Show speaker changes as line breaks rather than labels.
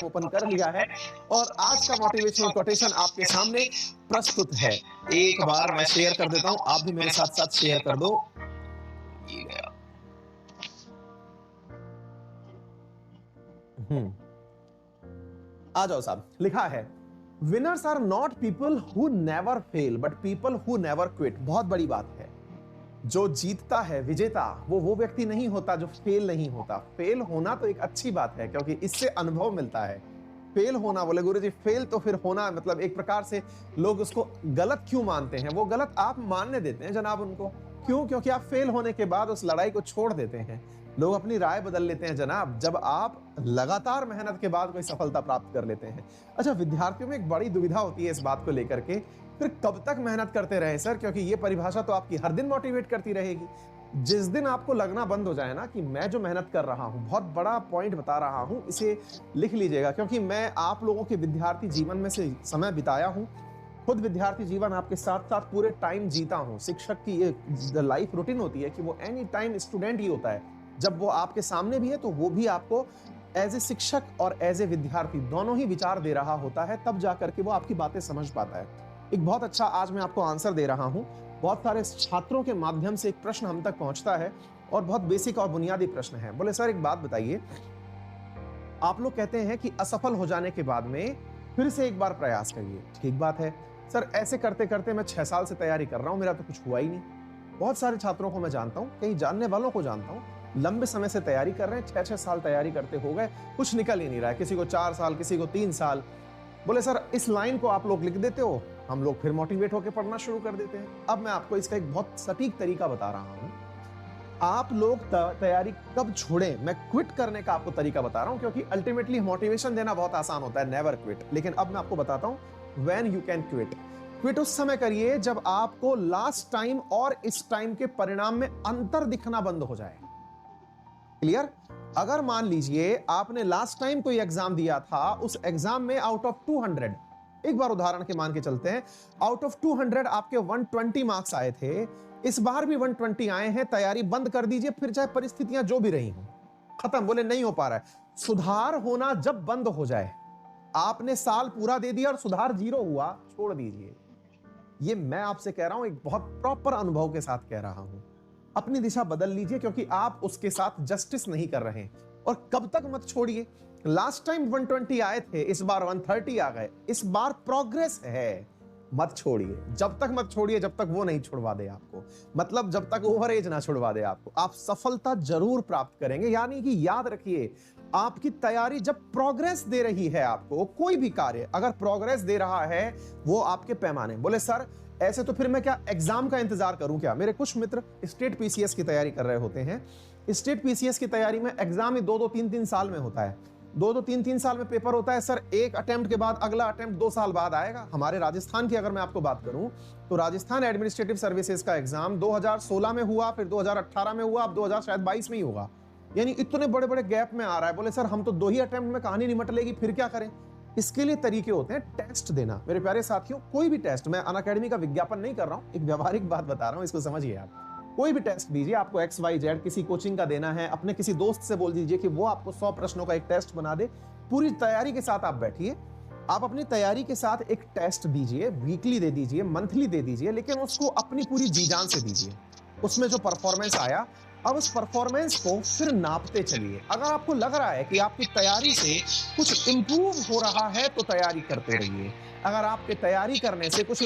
Open कर लिया है और आज का मोटिवेशनल कोटेशन आपके सामने प्रस्तुत है। एक बार मैं शेयर कर देता हूं, आप भी मेरे साथ साथ शेयर कर दो।
ये गया।
हम्म, आ जाओ साहब। लिखा है, winners are not people who never fail but people who never quit. बहुत बड़ी बात है। जो जीतता है, विजेता, वो व्यक्ति नहीं होता जो फेल नहीं होता। फेल होना तो एक अच्छी बात है क्योंकि इससे अनुभव मिलता है। फेल होना, बोले गुरुजी फेल तो फिर होना, मतलब एक प्रकार से लोग उसको गलत क्यों मानते हैं? वो गलत आप मानने देते हैं जनाब उनको। क्यों? क्योंकि आप फेल होने के बाद उस लड़ाई को छोड़ देते हैं। लोग अपनी राय बदल लेते हैं जनाब जब आप लगातार मेहनत के बाद कोई सफलता प्राप्त कर लेते हैं। अच्छा, विद्यार्थियों में एक बड़ी दुविधा होती है इस बात को लेकर के, फिर कब तक मेहनत करते रहे सर? क्योंकि ये परिभाषा तो आपकी हर दिन मोटिवेट करती रहेगी। जिस दिन आपको लगना बंद हो जाए ना कि मैं जो मेहनत कर रहा हूं, बहुत बड़ा पॉइंट बता रहा हूं, इसे लिख लीजिएगा क्योंकि मैं आप लोगों के विद्यार्थी जीवन में से समय बिताया हूं। खुद विद्यार्थी जीवन आपके साथ साथ पूरे टाइम जीता हूं। शिक्षक की ये लाइफ रूटीन होती है कि वो एनी टाइम स्टूडेंट ही होता है। जब वो आपके सामने भी है तो वो भी आपको एज ए शिक्षक और एज ए विद्यार्थी दोनों ही विचार दे रहा होता है, तब जाकर के वो आपकी बातें समझ पाता है। एक बहुत अच्छा आज मैं आपको आंसर दे रहा हूं। बहुत सारे छात्रों के माध्यम से एक प्रश्न हम तक पहुंचता है और बहुत बेसिक और बुनियादी प्रश्न है। बोले सर एक बात बताइए, आप लोग कहते हैं कि असफल हो जाने के बाद में फिर से एक बार प्रयास करिए। ठीक बात है सर, ऐसे करते करते मैं 6 साल से तैयारी कर रहा हूं, मेरा तो कुछ हुआ ही नहीं। बहुत सारे छात्रों को मैं जानता हूं, कई जानने वालों को जानता हूं, लंबे समय से तैयारी कर रहे हैं, 6-6 साल तैयारी करते हो गए, कुछ निकल ही नहीं रहा है। किसी को 4 साल, किसी को 3 साल। बोले सर इस लाइन को आप लोग लिख देते हो, हम लोग फिर मोटिवेट होकर पढ़ना शुरू कर देते हैं। अब मैं आपको इसका एक बहुत सटीक तरीका बता रहा हूं। आप लोग तैयारी कब छोड़ें, मैं क्विट करने का आपको तरीका बता रहा हूं क्योंकि अल्टीमेटली मोटिवेशन देना बहुत आसान होता है, नेवर क्विट। लेकिन अब मैं आपको बताता हूं when you can quit. Quit उस समय करिए जब आपको लास्ट टाइम और इस टाइम के परिणाम में अंतर दिखना बंद हो जाए। क्लियर? अगर मान लीजिए आपने लास्ट टाइम कोई एग्जाम दिया था, उस एग्जाम में आउट ऑफ 200, एक बार उदाहरण के मान के चलते हैं, आउट ऑफ 200 आपके 120 मार्क्स आए थे, इस बार भी 120 आए हैं, तैयारी बंद कर दीजिए, फिर चाहे परिस्थितियां जो भी रही हो, खत्म। बोले नहीं हो पा रहा है। सुधार होना जब बंद हो जाए, आपने साल पूरा दे दिया और सुधार 0 हुआ, छोड़ दीजिए। ये मैं आपसे कह रहा हूं, एक बहुत प्रॉपर अनुभव के साथ कह रहा हूं। अपनी दिशा बदल लीजिए क्योंकि आप उसके साथ जस्टिस नहीं कर रहे हैं। और कब तक मत छोड़िए। लास्ट टाइम 120 आए थे, इस बार 130 आ गए, इस बार प्रोग्रेस है, मत छोड़िए। जब तक मत छोड़िए जब तक वो नहीं छुड़वा दे आपको, मतलब जब तक ओवरेज ना छुड़वा दे आपको। आप सफलता जरूर प्राप्त करेंगे। यानी कि याद रखिए, आपकी तैयारी जब प्रोग्रेस दे रही है, आपको कोई भी कार्य अगर प्रोग्रेस दे रहा है, वो आपके पैमाने। बोले सर ऐसे तो फिर मैं क्या एग्जाम का इंतजार करूं क्या? मेरे कुछ मित्र स्टेट पीसीएस की तैयारी कर रहे होते हैं। स्टेट पीसीएस की तैयारी में एग्जाम ही 2-2, 3-3 साल में होता है। 2-2, 3-3 साल में पेपर होता है सर। एक अटेम्प्ट के बाद अगला अटेम्प्ट 2 साल बाद आएगा। हमारे राजस्थान की अगर मैं आपको बात करूं तो राजस्थान एडमिनिस्ट्रेटिव सर्विसेज का एग्जाम 2016 में हुआ, फिर 2018 में हुआ, अब 2022 में ही होगा। यानी इतने बड़े बड़े गैप में आ रहा है। बोले सर हम तो 2 ही अटेम्प्ट में कहानी निमट लेगी, फिर क्या करें? इसके लिए तरीके होते हैं टेस्ट देना। मेरे प्यारे साथियों, कोई भी टेस्ट, मैं अनअकैडमी का विज्ञापन नहीं कर रहा हूं, एक व्यावहारिक बात बता रहा हूं, इसको समझिए आप। कोई भी टेस्ट दीजिए, आपको XYZ किसी कोचिंग का देना है, अपने किसी दोस्त से बोल दीजिए कि वो आपको 100 प्रश्नों का एक टेस्ट बना दे। पूरी तैयारी के साथ आप बैठिए, आप अपनी तैयारी के साथ एक टेस्ट दीजिए, वीकली दे दीजिए, मंथली दे दीजिए, लेकिन उसको अपनी पूरी जी जान से दीजिए। उसमें जो परफॉर्मेंस आया, अब उस परफॉर्मेंस को फिर नापते चलिए। अगर आपको लग रहा है कि आपकी तैयारी से कुछ इंप्रूव हो रहा है तो तैयारी करते रहिए। अगर आपके तैयारी करने से कुछ